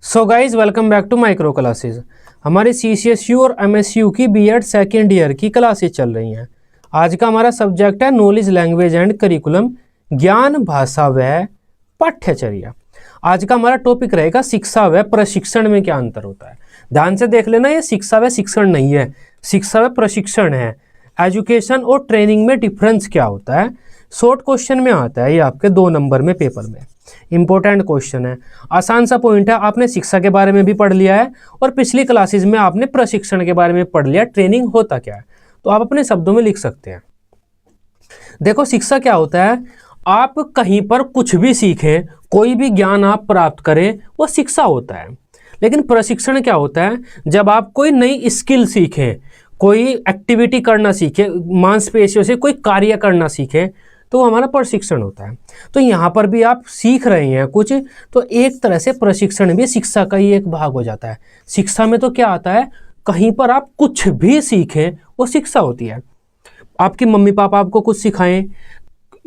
So guys welcome back to micro classes. हमारी CCSU और MSU की B.Ed सेकेंड ईयर की क्लासेस चल रही हैं। आज का हमारा सब्जेक्ट है नॉलेज लैंग्वेज एंड करिकुलम, ज्ञान भाषा व पाठ्यचर्या। आज का हमारा टॉपिक रहेगा शिक्षा व प्रशिक्षण में क्या अंतर होता है। ध्यान से देख लेना, ये शिक्षा व शिक्षण नहीं है, शिक्षा व प्रशिक्षण है। एजुकेशन और ट्रेनिंग में डिफरेंस क्या होता है, शॉर्ट क्वेश्चन में आता है ये आपके 2 नंबर में पेपर में। इंपॉर्टेंट क्वेश्चन है, आसान सा पॉइंट है। आपने शिक्षा के बारे में भी पढ़ लिया है और पिछली क्लासेस में आपने प्रशिक्षण के बारे में पढ़ लिया, ट्रेनिंग होता क्या है, तो आप अपने शब्दों में लिख सकते हैं। देखो शिक्षा क्या होता है, आप कहीं पर कुछ भी सीखें, कोई भी ज्ञान आप प्राप्त करें, वो शिक्षा होता है। लेकिन प्रशिक्षण क्या होता है, जब आप कोई नई स्किल सीखें, कोई एक्टिविटी करना सीखें, मांसपेशियों से कोई कार्य करना सीखें, तो हमारा प्रशिक्षण होता है। तो यहाँ पर भी आप सीख रहे हैं कुछ, तो एक तरह से प्रशिक्षण भी शिक्षा का ही एक भाग हो जाता है। शिक्षा में तो क्या आता है, कहीं पर आप कुछ भी सीखें वो शिक्षा होती है। आपके मम्मी पापा आपको कुछ सिखाएं,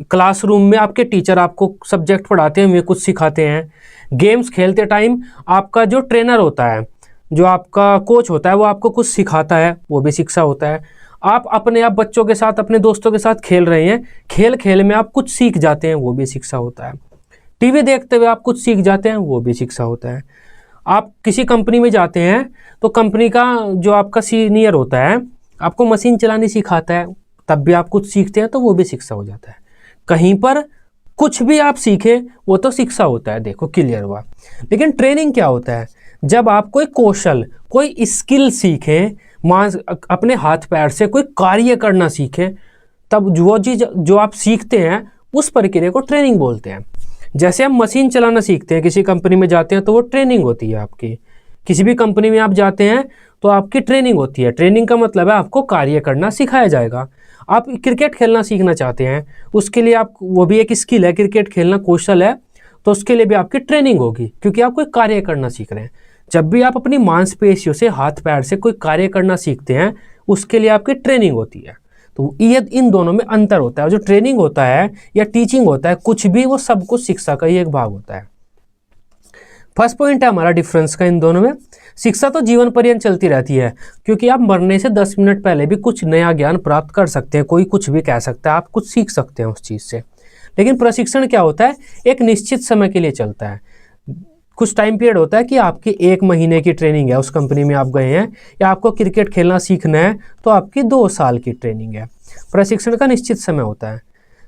क्लासरूम में आपके टीचर आपको सब्जेक्ट पढ़ाते हैं वे कुछ सिखाते हैं, गेम्स खेलते टाइम आपका जो ट्रेनर होता है, जो आपका कोच होता है, वो आपको कुछ सिखाता है, वो भी शिक्षा होता है। आप अपने आप बच्चों के साथ, अपने दोस्तों के साथ खेल रहे हैं, खेल खेल में आप कुछ सीख जाते हैं, वो भी शिक्षा होता है। टीवी देखते हुए आप कुछ सीख जाते हैं, वो भी शिक्षा होता है। आप किसी कंपनी में जाते हैं तो कंपनी का जो आपका सीनियर होता है आपको मशीन चलानी सिखाता है, तब भी आप कुछ सीखते हैं, तो वो भी शिक्षा हो जाता है। कहीं पर कुछ भी आप सीखे वो तो शिक्षा होता है। देखो क्लियर हुआ। लेकिन ट्रेनिंग क्या होता है, जब आप कोई कौशल, कोई स्किल सीखें, अपने हाथ पैर से कोई कार्य करना सीखें, तब वो चीज़ जो आप सीखते हैं उस प्रक्रिया को ट्रेनिंग बोलते हैं। जैसे हम मशीन चलाना सीखते हैं, किसी कंपनी में जाते हैं तो वो ट्रेनिंग होती है आपकी। किसी भी कंपनी में आप जाते हैं तो आपकी ट्रेनिंग होती है। ट्रेनिंग का मतलब है आपको कार्य करना सिखाया जाएगा। आप क्रिकेट खेलना सीखना चाहते हैं, उसके लिए आप, वो भी एक स्किल है, क्रिकेट खेलना कौशल है, तो उसके लिए भी आपकी ट्रेनिंग होगी, क्योंकि आप कोई कार्य करना सीख रहे हैं। जब भी आप अपनी मांसपेशियों से, हाथ पैर से कोई कार्य करना सीखते हैं, उसके लिए आपकी ट्रेनिंग होती है। तो ये इन दोनों में अंतर होता है। जो ट्रेनिंग होता है या टीचिंग होता है, कुछ भी, वो सब कुछ शिक्षा का ही एक भाग होता है। फर्स्ट पॉइंट है हमारा डिफरेंस का इन दोनों में। शिक्षा तो जीवन पर्यंत चलती रहती है, क्योंकि आप मरने से 10 मिनट पहले भी कुछ नया ज्ञान प्राप्त कर सकते हैं, कोई कुछ भी कह सकता है, आप कुछ सीख सकते हैं उस चीज़ से। लेकिन प्रशिक्षण क्या होता है, एक निश्चित समय के लिए चलता है। कुछ टाइम पीरियड होता है कि आपकी 1 महीने की ट्रेनिंग है, उस कंपनी में आप गए हैं, या आपको क्रिकेट खेलना सीखना है तो आपकी 2 साल की ट्रेनिंग है। प्रशिक्षण का निश्चित समय होता है।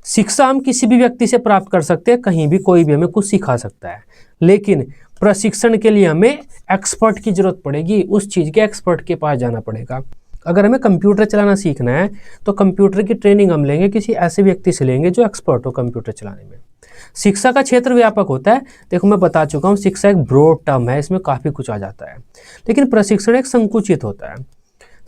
शिक्षा हम किसी भी व्यक्ति से प्राप्त कर सकते हैं, कहीं भी कोई भी हमें कुछ सिखा सकता है। लेकिन प्रशिक्षण के लिए हमें एक्सपर्ट की जरूरत पड़ेगी, उस चीज़ के एक्सपर्ट के पास जाना पड़ेगा। अगर हमें कंप्यूटर चलाना सीखना है तो कंप्यूटर की ट्रेनिंग हम लेंगे, किसी ऐसे व्यक्ति से लेंगे जो एक्सपर्ट हो कंप्यूटर चलाने में। शिक्षा का क्षेत्र व्यापक होता है। देखो मैं बता चुका हूँ, शिक्षा एक ब्रॉड टर्म है, इसमें काफ़ी कुछ आ जाता है। लेकिन प्रशिक्षण एक संकुचित होता है।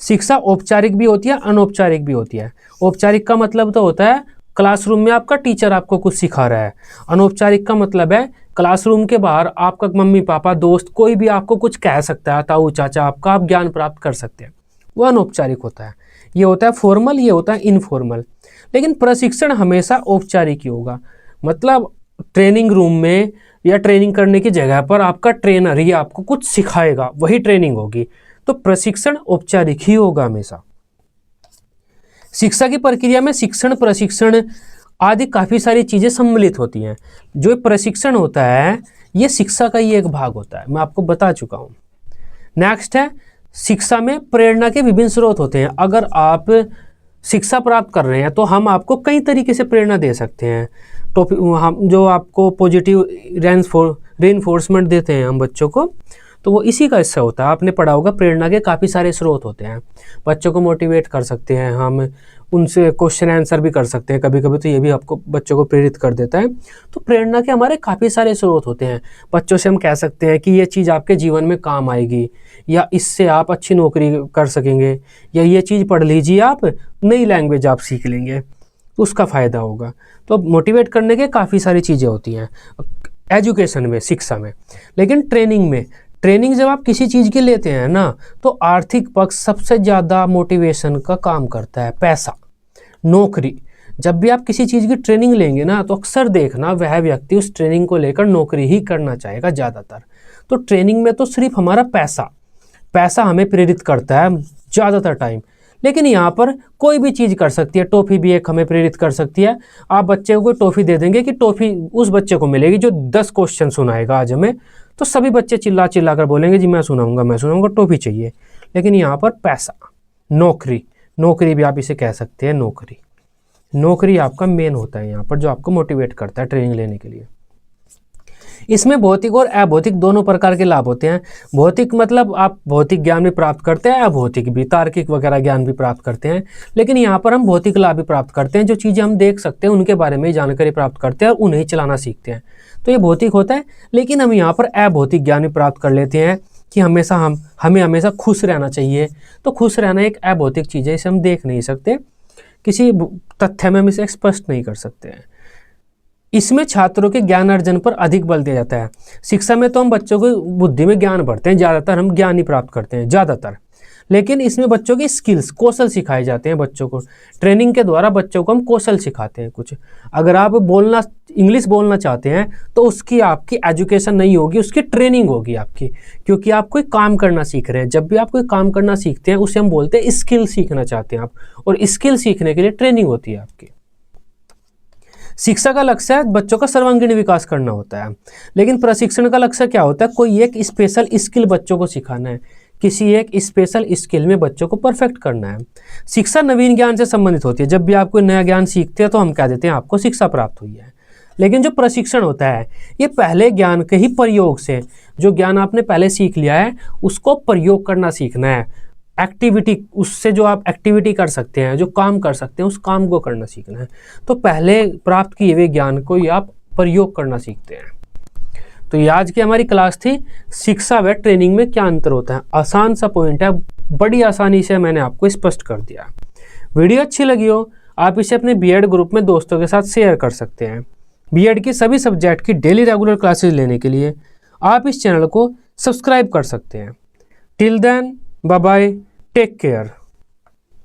शिक्षा औपचारिक भी होती है, अनौपचारिक भी होती है। औपचारिक का मतलब तो होता है क्लासरूम में आपका टीचर आपको कुछ सिखा रहा है। अनौपचारिक का मतलब है क्लासरूम के बाहर आपका मम्मी पापा, दोस्त, कोई भी आपको कुछ कह सकता है, ताऊ चाचा आपका, आप ज्ञान प्राप्त कर सकते हैं, वो अनौपचारिक होता है। ये होता है फॉर्मल, ये होता है इनफॉर्मल। लेकिन प्रशिक्षण हमेशा औपचारिक ही होगा। मतलब ट्रेनिंग रूम में या ट्रेनिंग करने की जगह पर आपका ट्रेनर ही आपको कुछ सिखाएगा, वही ट्रेनिंग होगी। तो प्रशिक्षण औपचारिक ही होगा हमेशा। शिक्षा की प्रक्रिया में शिक्षण, प्रशिक्षण आदि काफ़ी सारी चीज़ें सम्मिलित होती हैं। जो प्रशिक्षण होता है ये शिक्षा का ही एक भाग होता है, मैं आपको बता चुका हूँ। नेक्स्ट है, शिक्षा में प्रेरणा के विभिन्न स्रोत होते हैं। अगर आप शिक्षा प्राप्त कर रहे हैं तो हम आपको कई तरीके से प्रेरणा दे सकते हैं। टॉपिक हम जो आपको पॉजिटिव रेनफोर्समेंट देते हैं हम बच्चों को, तो वो इसी का हिस्सा होता है। आपने पढ़ा होगा प्रेरणा के काफ़ी सारे स्रोत होते हैं। बच्चों को मोटिवेट कर सकते हैं हम, उनसे क्वेश्चन आंसर भी कर सकते हैं कभी कभी, तो ये भी आपको बच्चों को प्रेरित कर देता है। तो प्रेरणा के हमारे काफ़ी सारे स्रोत होते हैं। बच्चों से हम कह सकते हैं कि ये चीज़ आपके जीवन में काम आएगी, या इससे आप अच्छी नौकरी कर सकेंगे, या ये चीज़ पढ़ लीजिए, आप नई लैंग्वेज आप सीख लेंगे, उसका फ़ायदा होगा। तो मोटिवेट करने के काफ़ी सारी चीज़ें होती हैं एजुकेशन में, शिक्षा में। लेकिन ट्रेनिंग जब आप किसी चीज़ के लेते हैं ना, तो आर्थिक पक्ष सबसे ज़्यादा मोटिवेशन का काम करता है। पैसा, नौकरी, जब भी आप किसी चीज़ की ट्रेनिंग लेंगे ना, तो अक्सर देखना वह व्यक्ति उस ट्रेनिंग को लेकर नौकरी ही करना चाहेगा ज़्यादातर। तो ट्रेनिंग में तो सिर्फ हमारा पैसा हमें प्रेरित करता है ज़्यादातर टाइम, लेकिन यहाँ पर कोई भी चीज़ कर सकती है। टॉफ़ी भी एक हमें प्रेरित कर सकती है। आप बच्चे को टॉफ़ी दे देंगे कि टॉफ़ी उस बच्चे को मिलेगी जो 10 क्वेश्चन सुनाएगा आज हमें, तो सभी बच्चे चिल्ला चिल्ला कर बोलेंगे जी मैं सुनाऊंगा, टॉफ़ी चाहिए। लेकिन यहाँ पर पैसा, नौकरी भी आप इसे कह सकते हैं। नौकरी आपका मेन होता है यहाँ पर, जो आपको मोटिवेट करता है ट्रेनिंग लेने के लिए। इसमें भौतिक और अभौतिक दोनों प्रकार के लाभ होते हैं। भौतिक मतलब आप भौतिक ज्ञान भी प्राप्त करते हैं, अभौतिक भी, तार्किक वगैरह ज्ञान भी प्राप्त करते हैं। लेकिन यहाँ पर हम भौतिक लाभ भी प्राप्त करते हैं, जो चीज़ें हम देख सकते हैं उनके बारे में जानकारी प्राप्त करते हैं और उन्हें चलाना सीखते हैं, तो ये भौतिक होता है। लेकिन हम यहाँ पर अभौतिक ज्ञान भी प्राप्त कर लेते हैं कि हमें हमेशा खुश रहना चाहिए। तो खुश रहना एक अभौतिक चीज़ है, इसे हम देख नहीं सकते, किसी तथ्य में हम इसे स्पष्ट नहीं कर सकते हैं। इसमें छात्रों के ज्ञान अर्जन पर अधिक बल दिया जाता है। शिक्षा में तो हम बच्चों को बुद्धि में ज्ञान भरते हैं, ज़्यादातर हम ज्ञान ही प्राप्त करते हैं ज़्यादातर, लेकिन इसमें बच्चों की स्किल्स, कौशल सिखाए जाते हैं बच्चों को। ट्रेनिंग के द्वारा बच्चों को हम कौशल सिखाते हैं कुछ। अगर आप इंग्लिश बोलना चाहते हैं तो उसकी आपकी एजुकेशन नहीं होगी, उसकी ट्रेनिंग होगी आपकी, क्योंकि आप कोई काम करना सीख रहे हैं। जब भी आप कोई काम करना सीखते हैं उसे हम बोलते हैं स्किल सीखना चाहते हैं आप, और स्किल सीखने के लिए ट्रेनिंग होती है आपकी। शिक्षा का लक्ष्य है बच्चों का सर्वांगीण विकास करना होता है, लेकिन प्रशिक्षण का लक्ष्य क्या होता है? कोई एक स्पेशल स्किल बच्चों को सिखाना है, किसी एक स्पेशल स्किल में बच्चों को परफेक्ट करना है। शिक्षा नवीन ज्ञान से संबंधित होती है। जब भी आप कोई नया ज्ञान सीखते हैं तो हम कह देते हैं आपको शिक्षा प्राप्त हुई है। लेकिन जो प्रशिक्षण होता है ये पहले ज्ञान के ही प्रयोग से, जो ज्ञान आपने पहले सीख लिया है उसको प्रयोग करना सीखना है। एक्टिविटी, उससे जो आप एक्टिविटी कर सकते हैं, जो काम कर सकते हैं, उस काम को करना सीखना है। तो पहले प्राप्त किए हुए ज्ञान को ही आप प्रयोग करना सीखते हैं। तो ये आज की हमारी क्लास थी, शिक्षा व ट्रेनिंग में क्या अंतर होता है। आसान सा पॉइंट है, बड़ी आसानी से मैंने आपको स्पष्ट कर दिया। वीडियो अच्छी लगी हो आप इसे अपने बीएड ग्रुप में दोस्तों के साथ शेयर कर सकते हैं। बीएड की सभी सब्जेक्ट की डेली रेगुलर क्लासेस लेने के लिए आप इस चैनल को सब्सक्राइब कर सकते हैं। Till then, bye bye, take care.